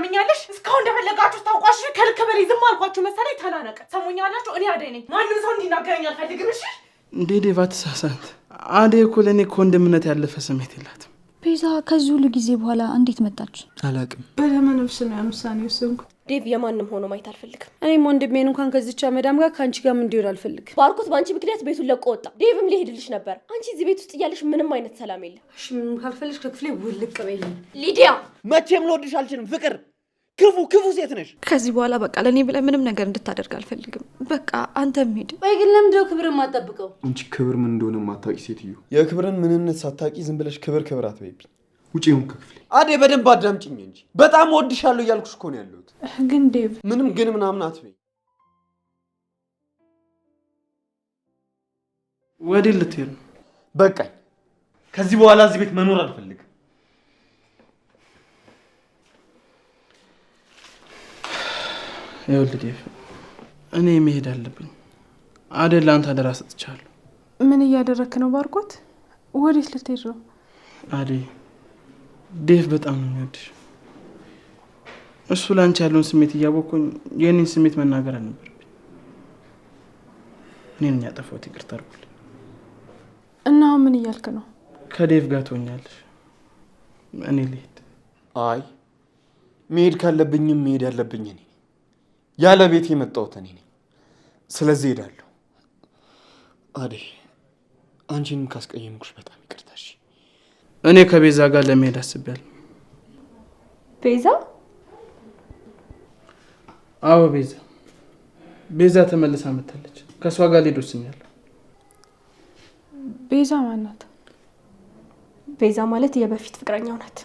ሰሙኛለሽ? እስካሁን እንደፈለጋችሁ ታውቋሽ ከልክ በላይ ዝም አልኳችሁ መሰለኝ። ተናነቀ ሰሙኛላችሁ። እኔ አደይ ነኝ። ማንም ሰው እንዲናገረኝ አልፈልግም። እሺ እንዴ ዴቫ ተሳሳት። አደይ እኮ ለእኔ ከወንድምነት ያለፈ ስሜት የላትም። ቤዛ ከዚህ ሁሉ ጊዜ በኋላ እንዴት መጣች? አላቅም። በለመነፍስ ነው ያምሳኔ ወሰንኩ። ዴቭ የማንም ሆኖ ማየት አልፈልግም። እኔም ወንድሜን እንኳን ከዚቻ መዳም ጋር ካንቺ ጋር ምን እንዲሆን አልፈልግም። ባርኮት ባንቺ ምክንያት ቤቱን ለቆ ወጣ። ዴቭም ሊሄድልሽ ነበር። አንቺ እዚህ ቤት ውስጥ እያለሽ ምንም አይነት ሰላም የለም። እሺ ምንም ካልፈልሽ ከክፍሌ ውልቅ በይ። ሊዲያ መቼም ልወድሽ አልችልም። ፍቅር ክፉ ሴት ነሽ። ከዚህ በኋላ በቃ ለኔ ብለህ ምንም ነገር እንድታደርግ አልፈልግም። በቃ አንተም ሄድ። ወይ ግን ለምንድነው ክብር የማትጠብቀው? አንቺ ክብር ምን እንደሆነ ማታቂ ሴትዮ፣ የክብርን ምንነት ሳታቂ ዝም ብለሽ ክብር አትበይብኝ። ውጪውን ከክፍሌ። አዴ በደንብ አዳምጪኝ እንጂ በጣም ወድሻለሁ እያልኩሽ እኮ ነው ያለሁት። ግን ዴቭ ምንም ግን ምናምን አትበይ። ወዴት ልትሄድ ነው? በቃኝ። ከዚህ በኋላ እዚህ ቤት መኖር አልፈልግም። ይኸውልህ ዴቭ፣ እኔ መሄድ አለብኝ። አደይ ለአንተ አደራ ሰጥቻለሁ። ምን እያደረክ ነው ባርኮት? ወዴት ልትሄድ ነው? አደይ ዴቭ በጣም ነው የሚወድሽ። እሱ ላንቺ ያለውን ስሜት እያወቅኩኝ የኔን ስሜት መናገር አልነበረብኝ። እኔ ነኝ ያጠፋሁት፣ ይቅርታ አድርጉልኝ። እና ምን እያልክ ነው? ከዴቭ ጋር ትሆኛለሽ፣ እኔ ልሄድ። አይ መሄድ ካለብኝም መሄድ ያለብኝ እኔ፣ ያለ ቤት የመጣሁት እኔ ነኝ። ስለዚህ ሄዳለሁ። አደይ አንቺንም ካስቀየምኩሽ በጣም ይቅርታ። እሺ እኔ ከቤዛ ጋር ለመሄድ አስቤያለሁ። ቤዛ? አዎ ቤዛ ተመልሳ መጣለች። ከሷ ጋር ልሄድ ወስኛለሁ። ቤዛ ማናት? ቤዛ ማለት የበፊት ፍቅረኛው ናት።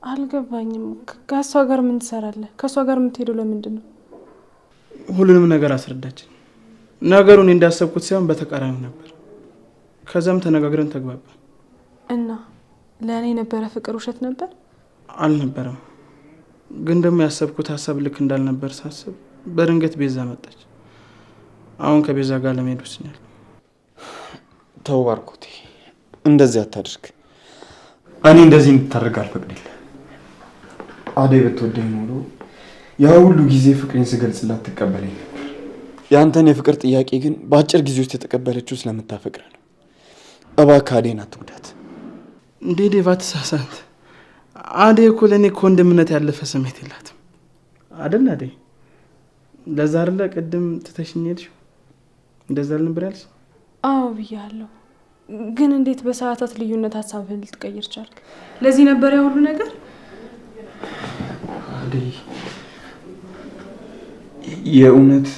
አልገባኝም። ከሷ ጋር ምን ትሰራለህ? ከሷ ጋር የምትሄደው ለምንድን ነው? ሁሉንም ነገር አስረዳችን። ነገሩን እንዳሰብኩት ሳይሆን በተቃራኒ ነበር። ከዛም ተነጋግረን ተግባባን። እና ለእኔ የነበረ ፍቅር ውሸት ነበር? አልነበረም። ግን ደግሞ ያሰብኩት ሀሳብ ልክ እንዳልነበር ሳስብ በድንገት ቤዛ መጣች። አሁን ከቤዛ ጋር ለመሄድ ወስኛለሁ። ተው ባርኮቴ፣ እንደዚህ አታድርግ። እኔ እንደዚህ እንድታደርግ አልፈቅድልህ። አደይ ብትወደኝ ኖሮ ያ ሁሉ ጊዜ ፍቅሬን ስገልጽላት ትቀበለኝ ነበር። ያንተን የፍቅር ጥያቄ ግን በአጭር ጊዜ ውስጥ የተቀበለችው ስለምታፈቅር ነው። እባክህ አደይን አትጉዳት። እንዴ ዴቫ ተሳሳት። አደይ እኮ ለእኔ ከወንድምነት ያለፈ ስሜት የላትም አይደል? አደይ ለዛ አይደለ ቅድም ትተሽኝ ሄድሽው? እንደዛ አልነበር ያልሽ? አዎ ብያለሁ። ግን እንዴት በሰዓታት ልዩነት ሀሳብህን ልትቀይር ቻልክ? ለዚህ ነበር ያ ሁሉ ነገር? አደይ የእውነት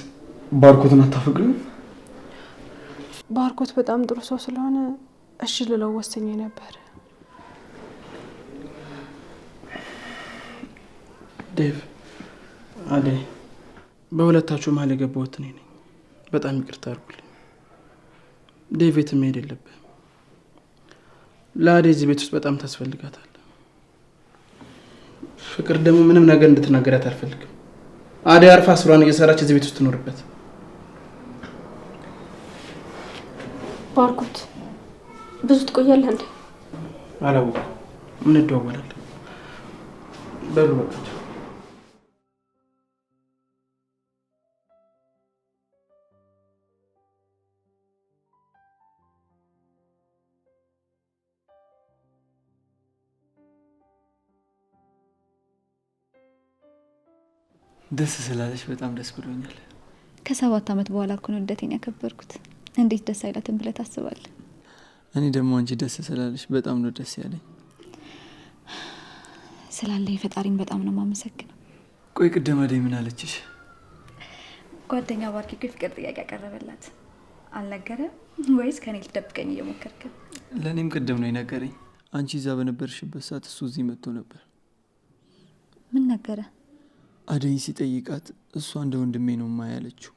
ባርኮትን አታፈቅሪም? ባርኮት በጣም ጥሩ ሰው ስለሆነ እሺ ልለው ወሰኜ ነበር። ዴቭ፣ አደይ በሁለታችሁ መሀል የገባሁት እኔ ነኝ። በጣም ይቅርታ አድርጉልኝ። ዴቭ የትም መሄድ የለብህም። ለአደይ እዚህ ቤት ውስጥ በጣም ታስፈልጋታል። ፍቅር ደግሞ ምንም ነገር እንድትናገራት አልፈልግም። አደይ አርፋ ስሯን እየሰራች እዚህ ቤት ውስጥ ትኖርበት። ባርኮት ብዙ ትቆያለህ እንዴ? አላወኩም። ምን እንደዋወላለን። በሉ በቃ። ደስ ስላለሽ በጣም ደስ ብሎኛል። ከ7 ዓመት በኋላ እኮ ነው ልደቴን ያከበርኩት። እንዴት ደስ አይላትም ብለህ ታስባለህ? እኔ ደግሞ አንቺ ደስ ስላለሽ በጣም ነው ደስ ያለኝ። ስላለኝ ፈጣሪን በጣም ነው የማመሰግነው። ቆይ ቅድም አደይ ምን አለችሽ? ጓደኛ ባርኪ እኮ የፍቅር ጥያቄ ያቀረበላት አልነገረም ወይስ ከኔ ልትደብቀኝ እየሞከርክ? ለእኔም ቅድም ነው የነገረኝ። አንቺ እዛ በነበርሽበት ሰዓት እሱ እዚህ መጥቶ ነበር። ምን ነገረ? አደይን ሲጠይቃት እሷ እንደ ወንድሜ ነው ማያለችው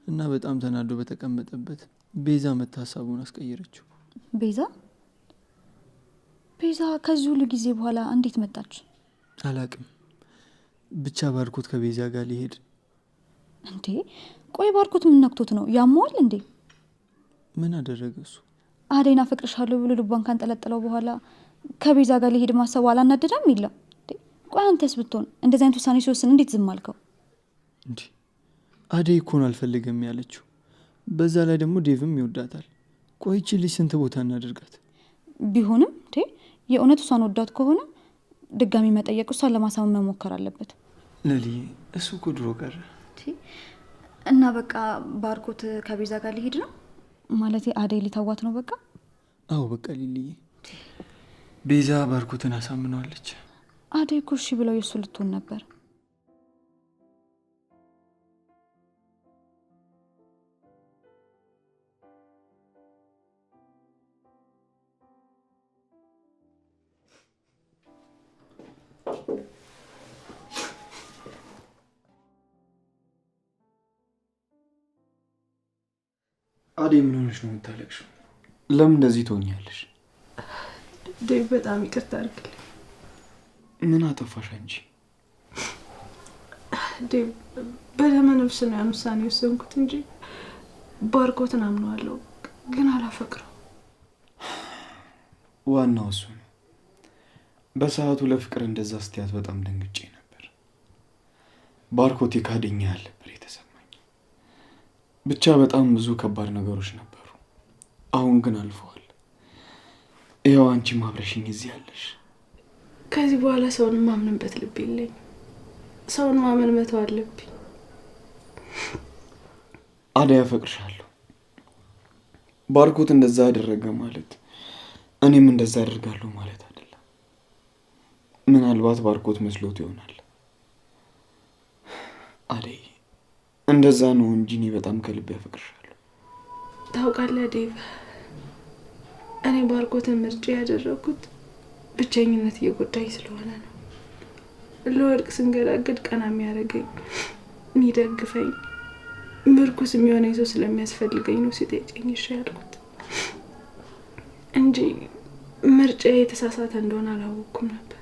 እና በጣም ተናዶ በተቀመጠበት ቤዛ መታ ሀሳቡን አስቀየረችው። ቤዛ ከዚህ ሁሉ ጊዜ በኋላ እንዴት መጣች? አላቅም። ብቻ ባርኮት ከቤዛ ጋር ሊሄድ። እንዴ ቆይ ባርኮት ምን ነክቶት ነው? ያሟል እንዴ? ምን አደረገ እሱ? አደይና አፈቅርሻለሁ ብሎ ልቧን ካንጠለጠለው በኋላ ከቤዛ ጋር ሊሄድ ማሰቡ አላናደዳም? የለም ቆይ አንተስ ብትሆን እንደዚህ አይነት ውሳኔ ሲወስን እንዴት ዝም አልከው? እንዴ አደይ እኮ ነው አልፈልግም ያለችው። በዛ ላይ ደግሞ ዴቭም ይወዳታል። ቆይ ይህች ልጅ ስንት ቦታ እናደርጋት? ቢሆንም የእውነት እሷን ወዳት ከሆነ ድጋሚ መጠየቅ፣ እሷን ለማሳመን መሞከር አለበት። ለሊዬ እሱ እኮ ድሮ ቀረ እና በቃ ባርኮት ከቤዛ ጋር ሊሄድ ነው ማለት አደይ ሊተዋት ነው በቃ? አዎ በቃ ሊልዬ፣ ቤዛ ባርኮትን አሳምነዋለች። አደይ እኮ እሺ ብለው የእሱ ልትሆን ነበር። አደይ ምን ሆነሽ ነው የምታለቅሽው? ለምን እንደዚህ ትሆኛለሽ? ዴቭ በጣም ይቅርታ አድርግልኝ። ምን አጠፋሽ አንቺ? ዴቭ በደመ ነፍስ ነው ያን ውሳኔ የወሰንኩት እንጂ ባርኮትን አምነዋለሁ፣ ግን አላፈቅረው። ዋናው እሱ ነው። በሰዓቱ ለፍቅር እንደዛ ስትያት በጣም ደንግጬ ነበር። ባርኮቴ ካደኛ ያለ ነበር የተሰማኝ። ብቻ በጣም ብዙ ከባድ ነገሮች ነበሩ። አሁን ግን አልፈዋል። ይኸው አንቺ ማብረሽኝ እዚህ ያለሽ። ከዚህ በኋላ ሰውን ማምንበት ልብ የለኝም። ሰውን ማመን መተው አለብኝ። አደይ አፈቅርሻለሁ። ባርኮት እንደዛ ያደረገ ማለት እኔም እንደዛ አደርጋለሁ ማለት አይደለም። ምናልባት ባርኮት መስሎት ይሆናል። አደይ እንደዛ ነው እንጂ እኔ በጣም ከልብ ያፈቅርሻለሁ። ታውቃለህ ዴቭ፣ እኔ ባርኮትን ምርጫ ያደረኩት ብቸኝነት እየጎዳኝ ስለሆነ ነው። ለወድቅ ስንገዳገድ ቀና የሚያደርገኝ የሚደግፈኝ ምርኩስ የሚሆነኝ ሰው ስለሚያስፈልገኝ ነው ሲጠይቀኝ እሺ ያልኩት እንጂ ምርጫ የተሳሳተ እንደሆነ አላወቅኩም ነበር።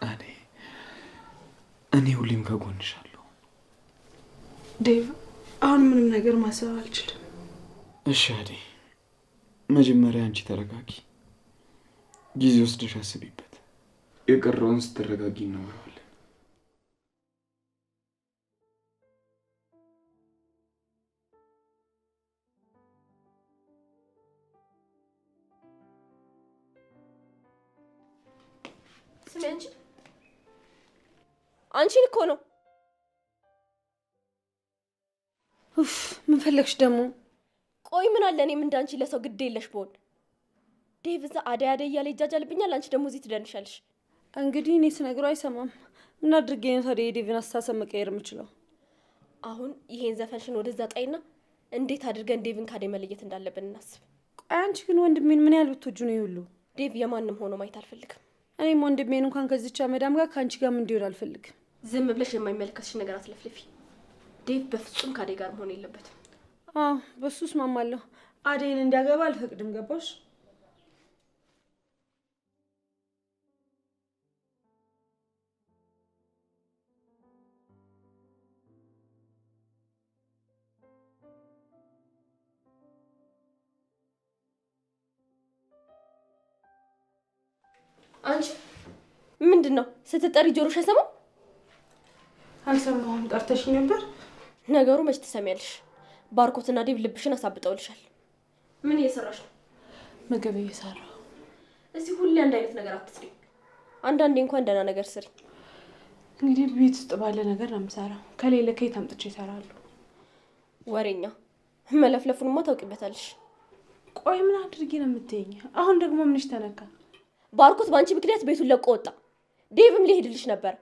አደይ እኔ ሁሌም ከጎንሻለሁ። ዴቭ አሁን ምንም ነገር ማሰብ አልችልም። እሺ አደይ፣ መጀመሪያ አንቺ ተረጋጊ፣ ጊዜ ወስደሽ አስቢበት። የቀረውን ስትረጋጊ እናወራለን። ስሚ አንቺን እኮ ነው። ኡፍ ምን ፈለግሽ ደግሞ? ቆይ ምን አለ እኔም እንዳንቺ ለሰው ግድ የለሽ ብሆን። ዴቭ እዛ አደይ እያለ ይጃጃልብኛል፣ አንቺ ደግሞ እዚህ ትደንሻለሽ። እንግዲህ እኔ ስነግረው አይሰማም። ምን አድርጌ ነው ታዲያ የዴቭን አስተሳሰብ መቀየር የምችለው? አሁን ይሄን ዘፈንሽን ወደዛ ጣይና እንዴት አድርገን ዴቭን ካደይ መለየት እንዳለብን እናስብ። ቆይ አንቺ ግን ወንድሜን ምን ያህል ብትወጁ ነው ይሁሉ? ዴቭ የማንም ሆኖ ማየት አልፈልግም። እኔም ወንድሜን እንኳን ከዚቻ መዳም ጋር ከአንቺ ጋር ምን እንዲሆን አልፈልግም። ዝም ብለሽ የማይመለከትሽ ነገር አትለፍልፊ። ዴቭ በፍጹም ካደይ ጋር መሆን የለበትም። አዎ በሱ እስማማለሁ። አደይን እንዲያገባ አልፈቅድም። ገባሽ? አንቺ ምንድነው ስትጠሪ ጆሮሽ አይሰማም? አልሰማሁም። ጠርተሽኝ ነበር? ነገሩ መች ትሰሚያለሽ? ባርኮትና ዴቭ ልብሽን አሳብጠውልሻል። ምን እየሰራሽ ነው? ምግብ እየሰራሁ። እዚህ ሁሌ አንድ አይነት ነገር አትስሪ። አንዳንዴ እንኳን ደህና ነገር ስሪ። እንግዲህ ቤት ውስጥ ባለ ነገር ነው የምሰራው። ከሌለ ከየት አምጥቼ እሰራለሁ? ወሬኛ መለፍለፉንማ ታውቂበታለሽ። ቆይ ምን አድርጌ ነው የምትይኝ? አሁን ደግሞ ምንሽ ተነካ? ባርኮት በአንቺ ምክንያት ቤቱን ለቆ ወጣ። ዴቭም ሊሄድልሽ ነበር።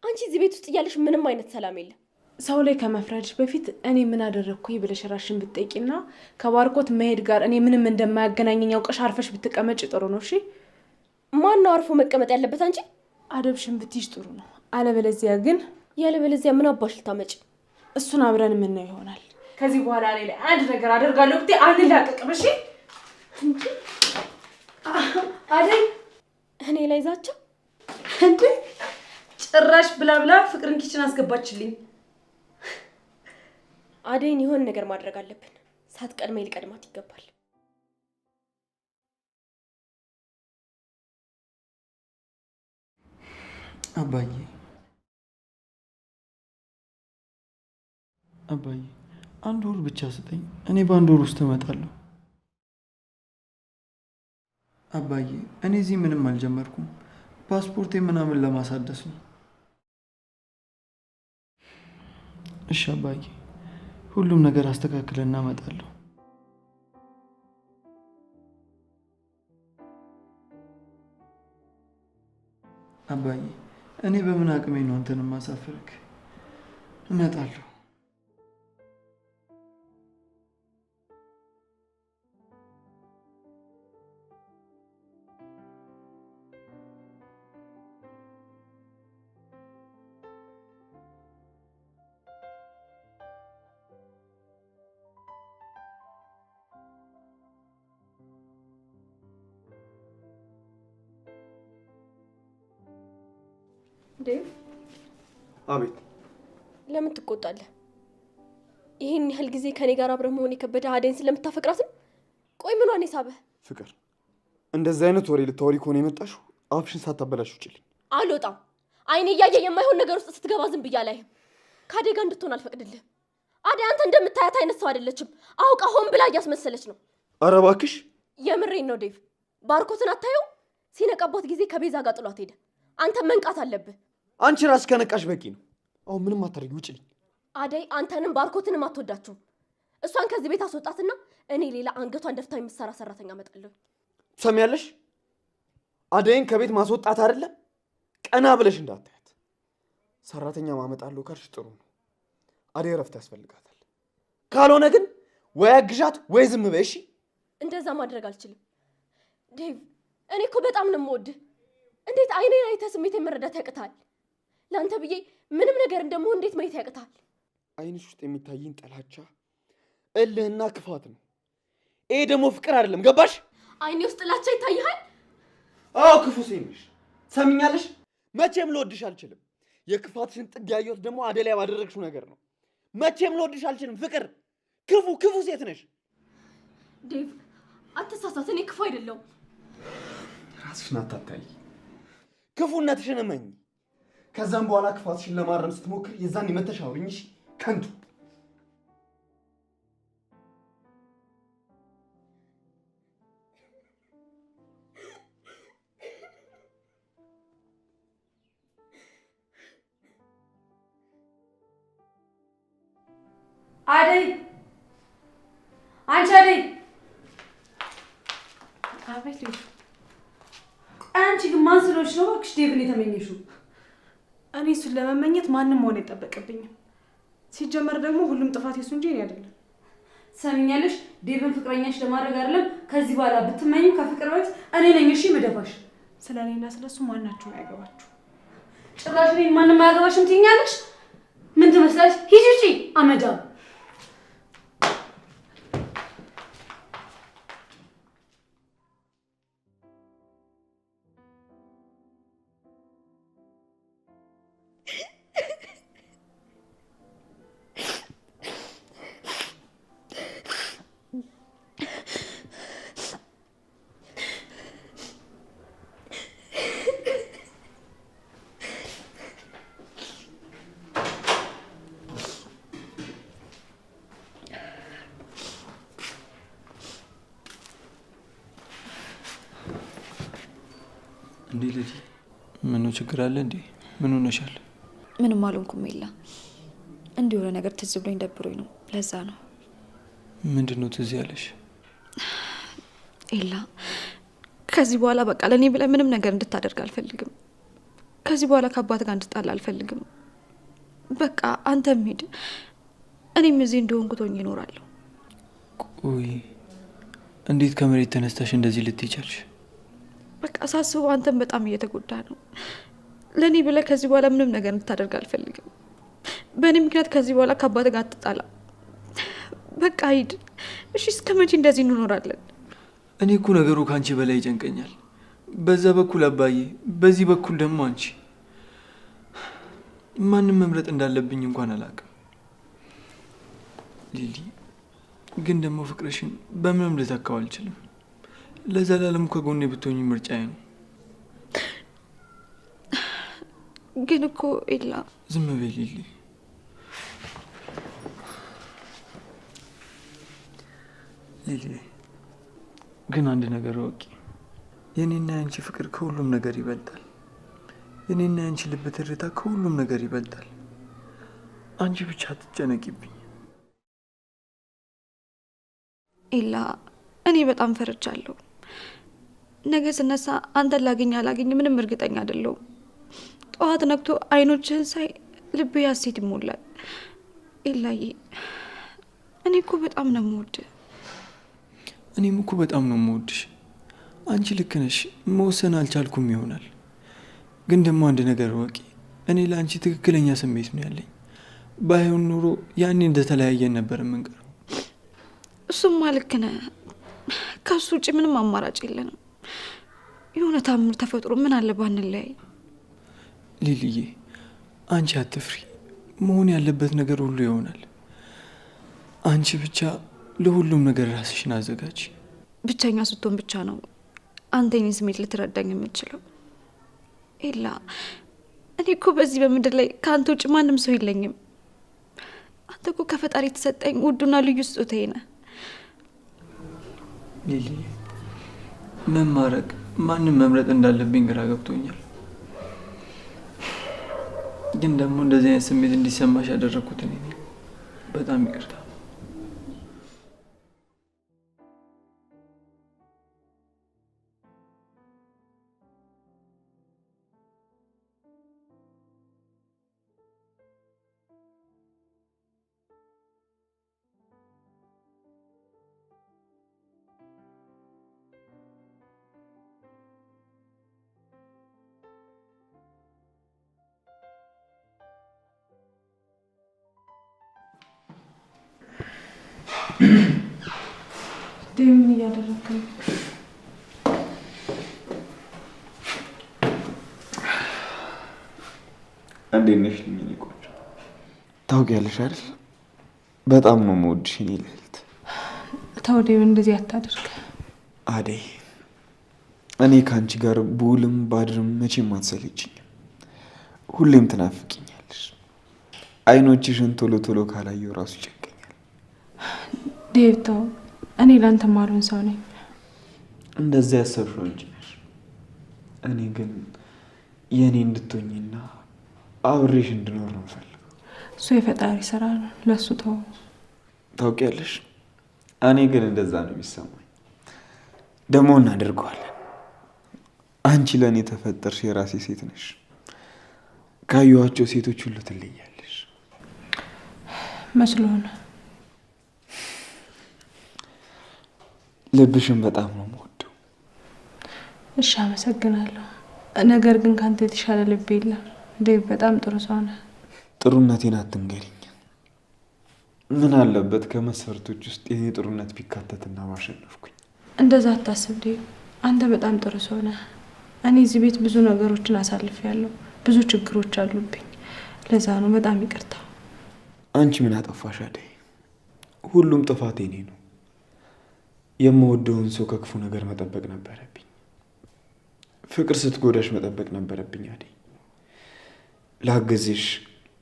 አንቺ እዚህ ቤት ውስጥ እያለሽ ምንም አይነት ሰላም የለም። ሰው ላይ ከመፍረድሽ በፊት እኔ ምን አደረግኩኝ ብለሽ ራስሽን ብትጠይቂና ከባርኮት መሄድ ጋር እኔ ምንም እንደማያገናኘኝ አውቀሽ አርፈሽ ብትቀመጭ ጥሩ ነው። እሺ ማነው አርፎ መቀመጥ ያለበት? አንቺ አደብሽን ብትይሽ ጥሩ ነው። አለበለዚያ ግን ያለበለዚያ ምን አባሽ ልታመጪ? እሱን አብረን የምናየው ይሆናል። ከዚህ በኋላ እኔ ላይ አንድ ነገር አደርጋለሁ ብትይ አንላቀቅም። እሺ አደይ እኔ ላይ ዛቻ እንዴ! ጭራሽ ብላ ብላ ፍቅርን ኪችን አስገባችልኝ። አደይን የሆነ ነገር ማድረግ አለብን። ሳትቀድመኝ ሊቀድማት ይገባል። አባዬ አባዬ 1 ወር ብቻ ስጠኝ። እኔ በ1 ወር ውስጥ እመጣለሁ። አባዬ እኔ እዚህ ምንም አልጀመርኩም። ፓስፖርቴ ምናምን ለማሳደስ ነው። እሺ አባዬ፣ ሁሉም ነገር አስተካክለና እመጣለሁ። አባዬ እኔ በምን አቅሜ ነው አንተን ማሳፈርክ? እመጣለሁ። ዴቭ አቤት። ለምን ትቆጣለህ? ይሄን ያህል ጊዜ ከኔ ጋር አብረህ መሆን የከበደ አደይን ስለምታፈቅራት ነው? ቆይ ምኗን የሳበህ? ፍቅር፣ እንደዚህ አይነት ወሬ ልታወሪ ከሆነ የመጣሽው አፍሽን ሳታበላሽ ውጭልኝ። አልወጣም። አይኔ እያየ የማይሆን ነገር ውስጥ ስትገባ ዝም ብዬ አላይህም። ከአደይ ጋር እንድትሆን አልፈቅድልህም። አደይ አንተ እንደምታያት አይነት ሰው አይደለችም። አውቃ ሆን ብላ እያስመሰለች ነው። ኧረ እባክሽ። የምሬን ነው ዴቭ። ባርኮትን አታየው? ሲነቃባት ጊዜ ከቤዛ ጋር ጥሏት ሄደ። አንተ መንቃት አለብህ። አንቺ ራስሽ ከነቃሽ በቂ ነው። አሁን ምንም አታደርጊ፣ ውጭልኝ። አደይ አንተንም ባርኮትንም አትወዳችሁም። እሷን ከዚህ ቤት አስወጣትና እኔ ሌላ አንገቷን ደፍታ የምትሰራ ሰራተኛ አመጣለሁ። ትሰሚያለሽ? አደይን ከቤት ማስወጣት አይደለም ቀና ብለሽ እንዳታያት። ሰራተኛ ማመጣለሁ ካልሽ ጥሩ ነው። አደይ እረፍት ያስፈልጋታል። ካልሆነ ግን ወይ አግዣት ወይ ዝም በይ። እሺ? እንደዛ ማድረግ አልችልም ዴቭ። እኔ እኮ በጣም ነው የምወድህ። እንዴት አይኔን አይተህ ስሜቴን መረዳት ያቅታል? ለአንተ ብዬ ምንም ነገር እንደምሆን እንዴት ማየት ያቅታል? አይንሽ ውስጥ የሚታይን ጥላቻ፣ እልህና ክፋት ነው። ይሄ ደግሞ ፍቅር አይደለም። ገባሽ? አይኔ ውስጥ ጥላቻ ይታይሃል? አዎ፣ ክፉ ሴት ነሽ። ሰምኛለሽ? መቼም ልወድሽ አልችልም። የክፋትሽን ጥግ ያየሁት ደግሞ አደይ ላይ ባደረግሽው ነገር ነው። መቼም ልወድሽ አልችልም። ፍቅር፣ ክፉ ሴት ነሽ። ዴቭ አትሳሳት። እኔ ክፉ አይደለሁም። ራስሽን አታታይ። ክፉነትሽን እመኝ። ከዛም በኋላ ክፋትሽን ለማረም ስትሞክር የዛን የመተሽ አውሪኝ። እሺ? ከንቱ አደይ፣ አንቺ አደይ! አቤት። አንቺ ግን ማን ስለሆንሽ ነው እባክሽ ዴቭን የተመኘሽው? እኔ እሱን ለመመኘት ማንም መሆን አይጠበቅብኝም። ሲጀመር ደግሞ ሁሉም ጥፋት የሱ እንጂ እኔ አይደለም። ሰሚኛለሽ? ዴቭን ፍቅረኛሽ ለማድረግ አይደለም ከዚህ በኋላ ብትመኙ ከፍቅር በፊት እኔ ነኝ እሺ መደፋሽ። ስለ እኔና ስለ እሱ ማናችሁ አያገባችሁ። ጭራሽ እኔን ማንም አያገባሽም ትይኛለሽ? ምን ትመስላለሽ? ሂጂ ውጪ አመዳም። እንዴ ልጅ ምነው ችግር አለ እንዴ? ምን ሆነሻል? ምንም አልሆንኩም ኤላ። እንዲህ የሆነ ነገር ትዝ ብሎኝ ደብሮኝ ነው፣ ለዛ ነው። ምንድን ነው ትዝ ያለሽ? ኤላ ከዚህ በኋላ በቃ ለእኔ ብለህ ምንም ነገር እንድታደርግ አልፈልግም። ከዚህ በኋላ ከአባት ጋር እንድጣላ አልፈልግም። በቃ አንተም ሂድ፣ እኔም እዚህ እንደሆንኩት ሆኜ እኖራለሁ። ቆይ እንዴት ከመሬት ተነስተሽ እንደዚህ ልትይ ቻልሽ? በቃ ሳስበው አንተም በጣም እየተጎዳ ነው። ለእኔ ብለህ ከዚህ በኋላ ምንም ነገር እንድታደርግ አልፈልግም። በእኔ ምክንያት ከዚህ በኋላ ከአባት ጋር አትጣላ። በቃ ሂድ እሺ? እስከ መቼ እንደዚህ እንኖራለን? እኔ እኮ ነገሩ ከአንቺ በላይ ይጨንቀኛል። በዛ በኩል አባዬ፣ በዚህ በኩል ደግሞ አንቺ። ማንም መምረጥ እንዳለብኝ እንኳን አላውቅም። ሊሊ ግን ደግሞ ፍቅርሽን በምንም ልተካው አልችልም። ለዘላለም ከጎኔ ብትሆኝ ምርጫዬ ነው። ግን እኮ ኤላ ዝም በይ ሊሊ። ሊሊ ግን አንድ ነገር ወቂ፣ የኔና ያንቺ ፍቅር ከሁሉም ነገር ይበልጣል። የኔና ያንቺ ልብ ትርታ ከሁሉም ነገር ይበልጣል። አንቺ ብቻ አትጨነቂብኝ። ኤላ እኔ በጣም ፈርቻለሁ። ነገ ስነሳ አንተን ላገኝ አላገኝ ምንም እርግጠኛ አይደለሁም። ጠዋት ነግቶ አይኖችህን ሳይ ልቤ ሐሴት ይሞላል። ኤላዬ እኔ እኮ በጣም ነው የምወድህ። እኔም እኮ በጣም ነው የምወድሽ። አንቺ ልክ ነሽ፣ መወሰን አልቻልኩም ይሆናል። ግን ደግሞ አንድ ነገር ወቂ፣ እኔ ለአንቺ ትክክለኛ ስሜት ነው ያለኝ። ባይሆን ኑሮ ያኔ እንደተለያየን ነበር የምንቀረው። እሱማ ልክ ነህ። ከሱ ውጭ ምንም አማራጭ የለንም። የሆነ ታምር ተፈጥሮ ምን አለ ባንለያይ። ሊልዬ አንቺ አትፍሪ፣ መሆን ያለበት ነገር ሁሉ ይሆናል። አንቺ ብቻ ለሁሉም ነገር ራስሽን አዘጋጅ። ብቸኛ ስትሆን ብቻ ነው አንተ የኔን ስሜት ልትረዳኝ የምትችለው። ኤላ እኔ እኮ በዚህ በምድር ላይ ከአንተ ውጭ ማንም ሰው የለኝም። አንተ እኮ ከፈጣሪ የተሰጠኝ ውዱና ልዩ ስጦታዬ ነህ። ሊልዬ መማረቅ ማንም መምረጥ እንዳለብኝ ግራ ገብቶኛል። ግን ደግሞ እንደዚህ አይነት ስሜት እንዲሰማሽ ያደረግኩት እኔ ነኝ። በጣም ይቅርታ። ምን እያደረግክ ነው? እንዴት ነሽ ልኝ ቆንጆ? ታውቂያለሽ አይደል በጣም ነው የምወድሽ የኔ ልዕልት። ተው ዴቭ፣ እንደዚህ አታድርግ። አደይ እኔ ከአንቺ ጋር ብውልም ባድርም መቼም አትሰለችኝም። ሁሌም ትናፍቅኛለሽ። አይኖችሽን ቶሎ ቶሎ ካላየው ራሱ ይጨንቀኛል። ዴቭ ተው፣ እኔ ላንተ ማልሆን ሰው ነኝ። እንደዚያ ያሰብሽው እንጂ ነሽ። እኔ ግን የእኔ እንድትሆኝና አብሬሽ እንድኖር ነው የምፈልገው። እሱ የፈጣሪ ስራ ነው፣ ለእሱ ተው። ታውቂያለሽ እኔ ግን እንደዛ ነው የሚሰማኝ። ደግሞ እናደርገዋለን። አንቺ ለእኔ ተፈጠርሽ፣ የራሴ ሴት ነሽ። ካየኋቸው ሴቶች ሁሉ ትለያለሽ። መስሎህ ነው። ልብሽን በጣም ነው የምወደው። እሺ አመሰግናለሁ። ነገር ግን ካንተ የተሻለ ልብ የለም ዴቭ። በጣም ጥሩ ሰው ነህ። ጥሩነቴን አትንገሪኝ። ምን አለበት ከመስፈርቶች ውስጥ የኔ ጥሩነት ቢካተትና ባሸነፍኩኝ? እንደዛ አታስብ ዴቭ። አንተ በጣም ጥሩ ሰው ነህ። እኔ እዚህ ቤት ብዙ ነገሮችን አሳልፌያለሁ። ብዙ ችግሮች አሉብኝ። ለዛ ነው በጣም ይቅርታ። አንቺ ምን አጠፋሽ አደይ? ሁሉም ጥፋት የኔ ነው። የምወደውን ሰው ከክፉ ነገር መጠበቅ ነበረብኝ። ፍቅር ስትጎዳሽ መጠበቅ ነበረብኝ አደይ። ላገዝሽ፣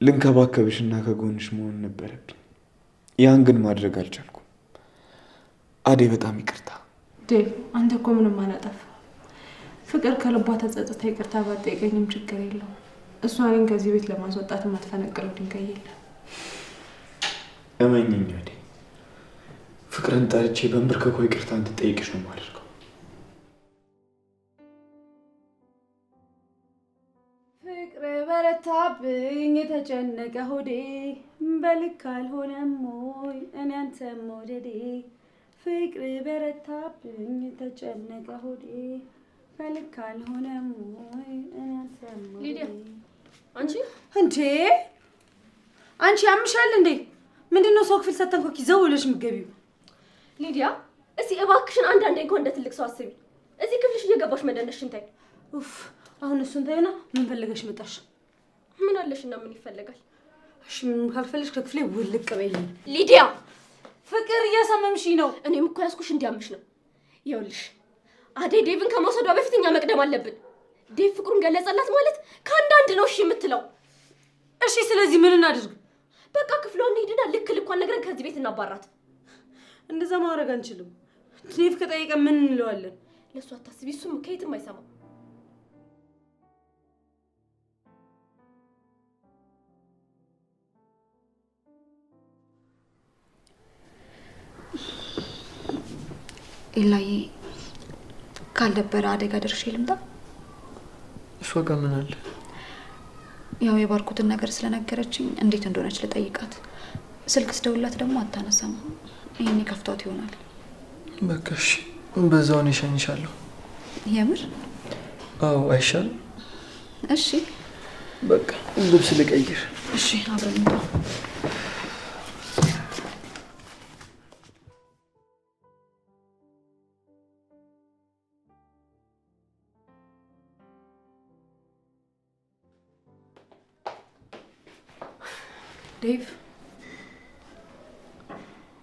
ልንከባከብሽና ከጎንሽ መሆን ነበረብኝ። ያን ግን ማድረግ አልቻልኩም። አደይ በጣም ይቅርታ። ዴቭ አንተ እኮ ምንም አላጠፋም። ፍቅር ከልቧ ተጸጽታ ይቅርታ ባትጠይቀኝም ችግር የለውም። እሷ እኔን ከዚህ ቤት ለማስወጣት የማትፈነቅለው ድንጋይ የለም። እመኝኝ አደይ፣ ፍቅርን ጠርቼ በንብርከኮ ይቅርታ እንድጠይቅሽ ነው የማደርገው። ፍቅር በረታብኝ የተጨነቀ ሆዴ፣ በልክ አልሆነም ወይ እኔ አንተን መውደዴ። ፍቅር በረታብኝ የተጨነቀ ሆዴ፣ በልክ አልሆነም ወይ እኔ አንተን መውደዴ። ሊዲያ አንቺ እንዴ አንቺ ያምሻል እንዴ? ምንድነው ሰው ክፍል ሰተን ኮኪ ዘው ብለሽ የምትገቢው? ሊዲያ እስቲ እባክሽን አንዳንዴ እንኳን እንደ ትልቅ ሰው አስቢ። እዚህ ክፍልሽ እየገባሽ መደነሽን ታይ። ኡፍ አሁን እሱን ታይና ምን ፈልገሽ መጣሽ? ምን አለሽና ምን ይፈልጋል? እሺ ምን ካልፈልሽ ከክፍሌ ውልቅ በይልኝ። ሊዲያ ፍቅር እያሰመምሽ ነው። እኔም እኮ ያዝኩሽ እንዲያምሽ ነው። ይኸውልሽ አደይ ዴቭን ከመውሰዷ በፊት እኛ መቅደም አለብን። ዴቭ ፍቅሩን ገለጸላት ማለት ከአንዳንድ ነው እሺ የምትለው። እሺ ስለዚህ ምን እናድርግ? በቃ ክፍሏን እንሂድና ልክ ልኳን ነግረን ከዚህ ቤት እናባራት። እንደዛ ማድረግ አንችልም። ዴቭ ከጠየቀ ምን እንለዋለን? ለእሱ አታስቢ፣ እሱም ከየትም አይሰማም። ኤላዬ ካልደበረ አደጋ ደርሼ ልምጣ? እሷ ጋር ምን አለ? ያው የባርኮትን ነገር ስለነገረችኝ እንዴት እንደሆነች ልጠይቃት። ስልክ ስደውላት ደግሞ አታነሳም። ይሄኔ ከፍቷት ይሆናል። በቃ እሺ፣ በዛውን እሸኝሻለሁ። የምር? አዎ፣ አይሻልም? እሺ በቃ ልብስ ልቀይር። እሺ አብረን እንውጣ። ዴቭ።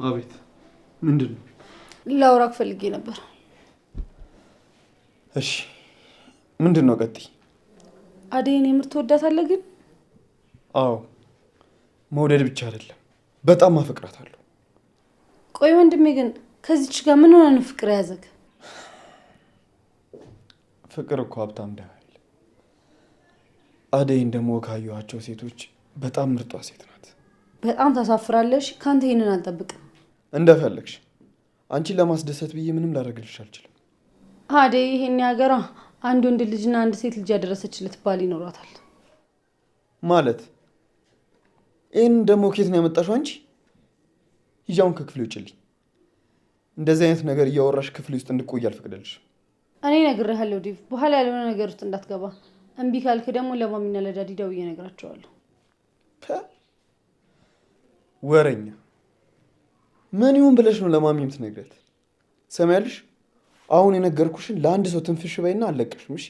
አቤት። ምንድን ነው? ላውራክ ፈልጌ ነበር። እሺ ምንድን ነው? ቀጥይ። አደይን የምር ትወዳታለህ ግን? አዎ፣ መውደድ ብቻ አይደለም በጣም አፈቅራታለሁ። ቆይ ወንድሜ ግን ከዚች ጋር ምን ሆነ ነው ፍቅር ያዘክ? ፍቅር እኮ ሀብታም ደሃ አይደል። አደይን ደግሞ ካየኋቸው ሴቶች በጣም ምርጧ ሴት ናት። በጣም ታሳፍራለሽ። ካንተ ይሄንን አልጠብቅም። እንደፈለግሽ። አንቺን ለማስደሰት ብዬ ምንም ላደርግልሽ አልችልም። አደይ ይሄን ያገራ አንድ ወንድ ልጅና አንድ ሴት ልጅ ያደረሰችለት ባል ይኖራታል ማለት። ይህን ደግሞ ኬት ነው ያመጣሽው አንቺ? ሂጃውን ከክፍሌ ውጭልኝ። እንደዚህ አይነት ነገር እያወራሽ ክፍሌ ውስጥ እንድቆይ አልፈቅድልሽም። እኔ እነግርሃለሁ ዴቭ፣ በኋላ ያልሆነ ነገር ውስጥ እንዳትገባ። እምቢ ካልክ ደግሞ ለማሚና ለዳዲ ደውዬ እነግራቸዋለሁ። ወረኛ። ምን ይሁን ብለሽ ነው ለማሚ የምትነግረት? ሰማያልሽ? አሁን የነገርኩሽን ለአንድ ሰው ትንፍሽ በይና አለቀሽም። እሺ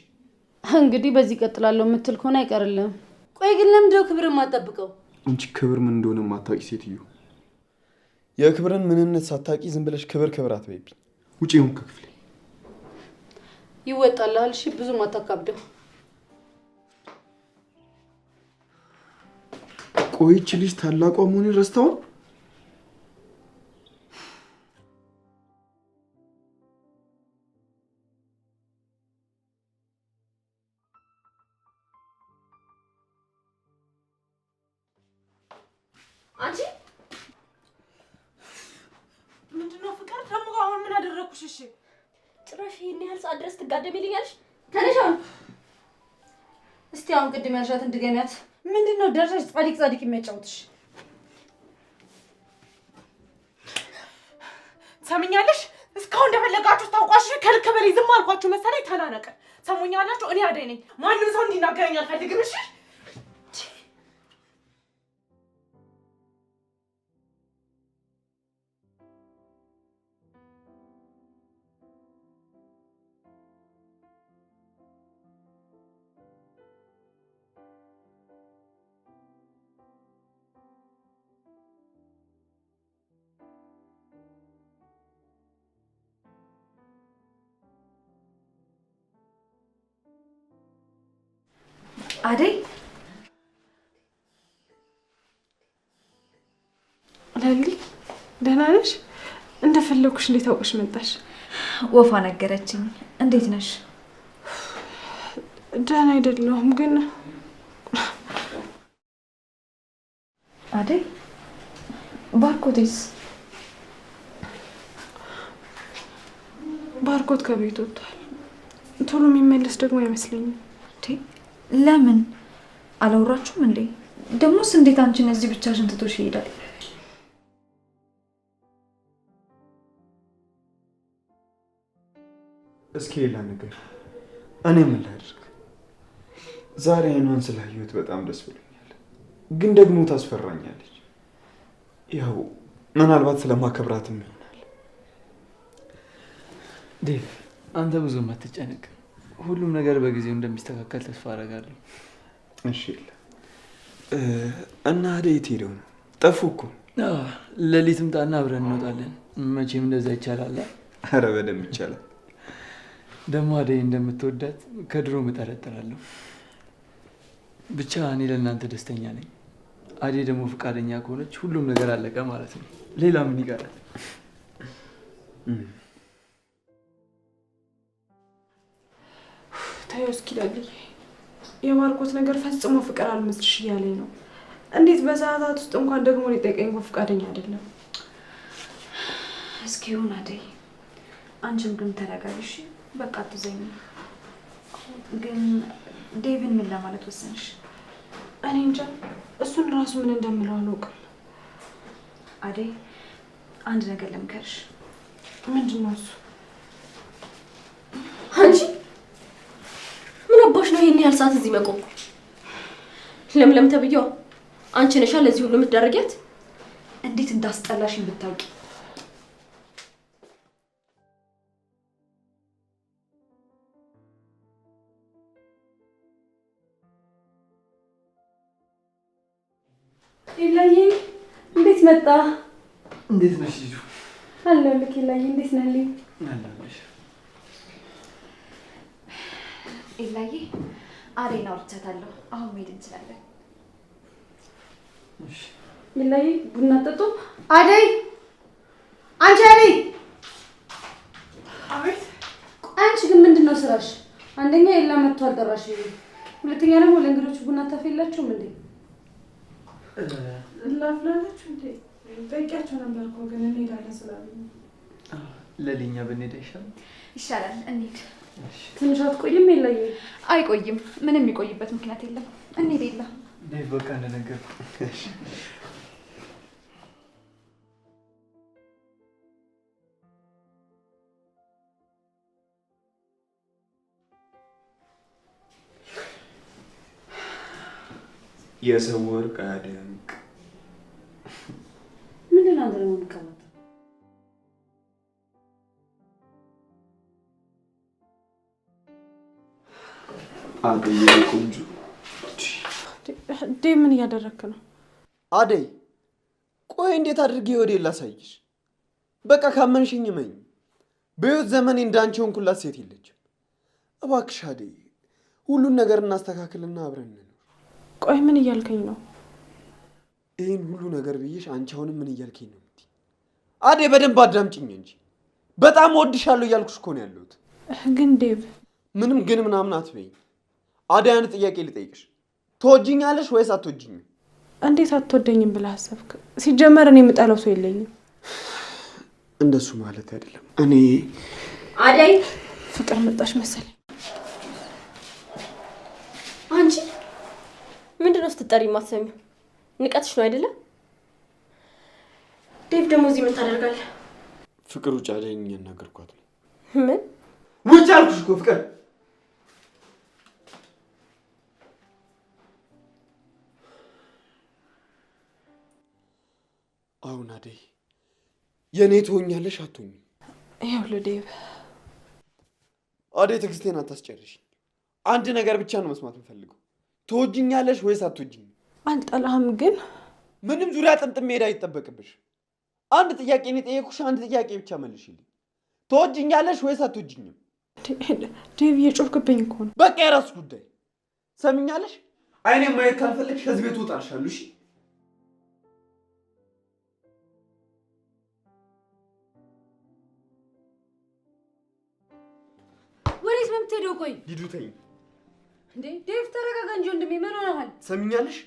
እንግዲህ በዚህ ቀጥላለሁ የምትል ከሆነ አይቀርልም። ቆይ ግን ለምንድነው ክብር የማትጠብቀው? አንቺ ክብር ምን እንደሆነ የማታውቂ ሴትዮ፣ የክብርን ምንነት ሳታውቂ ዝም ብለሽ ክብር አትበይብኝ። ውጪ ይሁን ከክፍሌ። ይወጣልሃል። እሺ ብዙም አታካብደው። ቆይች ልጅ ታላቋ መሆኔን ረስተው ነው? አንቺ ምንድነው ፍቅር? ደግሞ አሁን ምን አደረኩሽ? እሺ ጭራሽ ይሄን ያህል ሰዓት ድረስ ትጋደሚልኛለሽ? ተነሽ አሁን። እስቲ አሁን ቅድም ያልሻትን ድገሚያት። ምንድነው ደረሰሽ ጻድቅ የሚያጫውትሽ? ሰምኛለሽ? እስካሁን እንደፈለጋችሁ ታውቋሽ ከልክ በላይ ዝም አልኳችሁ መሰለኝ። ተናነቀ። ሰሙኛላችሁ? እኔ አደይ ነኝ። ማንም ሰው እንዲናገረኝ አልፈልግም። እሺ አደይ ላሊ ደህና ነሽ? እንደፈለኩሽ እንዴት አውቀሽ መጣሽ? ወፋ ነገረችኝ። እንዴት ነሽ? ደህና አይደለሁም ግን አደይ ባርኮቴስ? ባርኮት ከቤት ወጥቷል። ቶሎ የሚመለስ ደግሞ አይመስለኝም። ለምን አላወራችሁም እንዴ? ደግሞስ እንዴት አንቺን እዚህ ብቻሽን ትቶሽ ይሄዳል? እስኪ ሌላ ነገር እኔ ምን ላድርግ? ዛሬ አይኗን ስላየሁት በጣም ደስ ብሎኛል፣ ግን ደግሞ ታስፈራኛለች። ያው ምናልባት ስለማከብራትም ይሆናል። ዴቭ አንተ ብዙም አትጨነቅ። ሁሉም ነገር በጊዜው እንደሚስተካከል ተስፋ አደርጋለሁ። እሺ እና አደይ የት ሄደው ነው? ጠፉ እኮ። ሌሊት ምጣና አብረን እንወጣለን። መቼም እንደዛ ይቻላል? ኧረ በደንብ ይቻላል። ደግሞ አደይ እንደምትወዳት ከድሮ እጠረጥራለሁ። ብቻ እኔ ለእናንተ ደስተኛ ነኝ። አደይ ደግሞ ፈቃደኛ ከሆነች ሁሉም ነገር አለቀ ማለት ነው። ሌላ ምን ይቀራል? ታዩ እስኪ ላልይ የማርቆት ነገር ፈጽሞ ፍቅር አልመስልሽ እያለኝ ነው። እንዴት በሰዓታት ውስጥ እንኳን ደግሞ ሊጠይቀኝ እንኳን ፈቃደኛ አይደለም። እስኪ ይሁን አደይ፣ አንቺም ግን ተረጋጊ። በቃ አትዘኝ። ግን ዴቪን ምን ለማለት ወሰንሽ? እኔ እንጃ፣ እሱን ራሱ ምን እንደምለው አላውቅም። አደይ አንድ ነገር ልምከርሽ። ምንድን ነው እሱ? አንቺ ምን አባሽ ነው ይሄን ያህል ሰዓት እዚህ መቆም? ለምለም ተብዬዋ አንቺ ነሻ ለዚህ ሁሉ የምትዳረጊያት? እንዴት እንዳስጠላሽኝ ብታውቂ። ኢላዬ እንዴት መጣ? እንዴት ነሽ ልጁ? አለሁልህ ኢላዬ፣ እንዴት ነህ? አለሁልሽ። ኢላዬ አደይን አውርቻታለሁ። አሁን መሄድ እንችላለን። እሺ ኢላዬ ቡና ጠጡ። አደይ፣ አንቺ አደይ! አቤት። አንቺ ግን ምንድን ነው ስራሽ? አንደኛ የላ መጥቶ አልጠራሽ፣ ሁለተኛ ደግሞ ለእንግዶቹ ቡና ታፈላችሁም እንዴ? ላፍላለች እንዴ? ጠይቂያቸው ነበር እኮ ግን እንሄዳለን ስላሉኝ። ለሊኛ ብንሄድ ይሻላል። እንሂድ። ትንሽ አትቆይም? የለየ አይቆይም። ምንም የሚቆይበት ምክንያት የለም። እንሂድ። የለ በቃ እንደነገርኩህ። የሰው ወርቅ አያደምቅ። ምንድን ነው አንተ ደግሞ የምትቀባጥረው? አደይ ቆንጆ። ዴ ምን እያደረክ ነው? አደይ ቆይ እንዴት አድርጌ ወዴ ላሳይሽ? በቃ ካመንሽኝ እመኝ። በህይወት ዘመኔ እንዳንቺ ሆንኩላት ሴት የለችም። እባክሽ አደይ ሁሉን ነገር እናስተካክልና አብረን እንኖር። ቆይ ምን እያልከኝ ነው? ይህን ሁሉ ነገር ብዬሽ አንቺ አሁንም ምን እያልከኝ ነው የምትይ? አደይ በደንብ አዳምጪኝ እንጂ በጣም ወድሻለሁ እያልኩሽ እኮ ነው ያለሁት። ግን ዴቭ ምንም ግን ምናምን አትበይኝ። አደይ አንድ ጥያቄ ልጠይቅሽ፣ ትወጂኛለሽ ወይስ አትወጂኝም? እንዴት አትወደኝም ብለህ አሰብክ? ሲጀመር እኔ የምጠላው ሰው የለኝም። እንደሱ ማለት አይደለም። እኔ አደይ ፍቅር መጣሽ መሰለኝ። አንቺ ምንድነው ስትጠሪ የማትሰሚው? ንቀትሽ ነው አይደለም? ዴቭ ደግሞ እዚህ ምን ታደርጋለህ? ፍቅር ውጭ አደይን እያናገርኳት ነው። ምን ውጭ አልኩሽ እኮ ፍቅር። አሁን አደይ የኔ ትሆኛለሽ አትሆኝም? ይኸውልህ ዴቭ፣ አደይ ትዕግስቴን አታስጨርሽ። አንድ ነገር ብቻ ነው መስማት የምፈልገው። ትወጂኛለሽ ወይስ አትወጂኝም? አልጠላህም፣ ግን ምንም ዙሪያ ጥምጥም መሄድ አይጠበቅብሽ። አንድ ጥያቄ ነው የጠየኩሽ፣ አንድ ጥያቄ ብቻ መልሽልኝ። ትወጂኛለሽ ወይስ አትወጂኝም? ዴቭ እየጮህክብኝ እኮ ነው። በቃ የራሱ ጉዳይ። ሰምኛለሽ? አይኔን ማየት ካልፈለግሽ ከዚህ ቤት እወጣልሻለሁ። እሺ? ወዴት ነው የምትሄደው? ቆይ ሂዱ ተይኝ። እንዴ ዴቭ ተረጋጋ እንጂ ወንድሜ፣ ምን ሆነሃል? ሰምኛለሽ?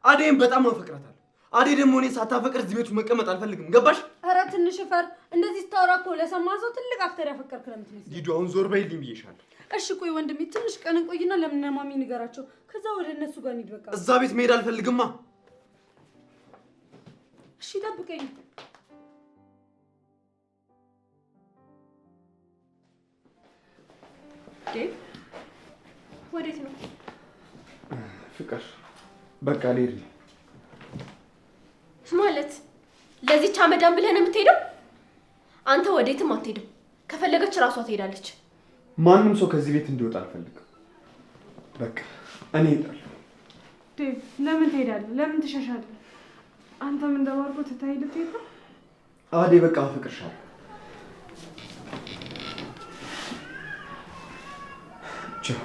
አደይን በጣም አፈቅራታለሁ። አደይ ደግሞ እኔን ሳታፈቅር እዚህ ቤት መቀመጥ አልፈልግም። ገባሽ? ኧረ ትንሽ ፈር። እንደዚህ ስታወራ እኮ ለሰማ ሰው ትልቅ አፍተር ያፈቀርክ ነው የምትመስለው። ሂዱ አሁን ዞር በይልኝ ብዬሻለሁ። እሺ ቆይ ወንድሜ፣ ትንሽ ቀን እንቆይና ለምን ማሚ ንገራቸው፣ ከዛ ወደ እነሱ ጋር እንሂድ። በቃ እዛ ቤት መሄድ አልፈልግማ። እሺ ጠብቀኝ። ዴቭ ወዴት ነው? ፍቅር በቃ ልሄድ ነው። ማለት ለዚህች አመዳም ብለህ ነው የምትሄደው? አንተ ወዴትም አትሄድም። ከፈለገች እራሷ ትሄዳለች። ማንም ሰው ከዚህ ቤት እንዲወጣ አልፈልግም። በቃ እኔ እሄዳለሁ። ዴቭ ለምን ትሄዳለህ? ለምን ትሸሻለህ? አንተም እንደማርቆ ትታይ ልትሄድ ነው? አደይ በቃ አፈቅርሻለሁ። ቻው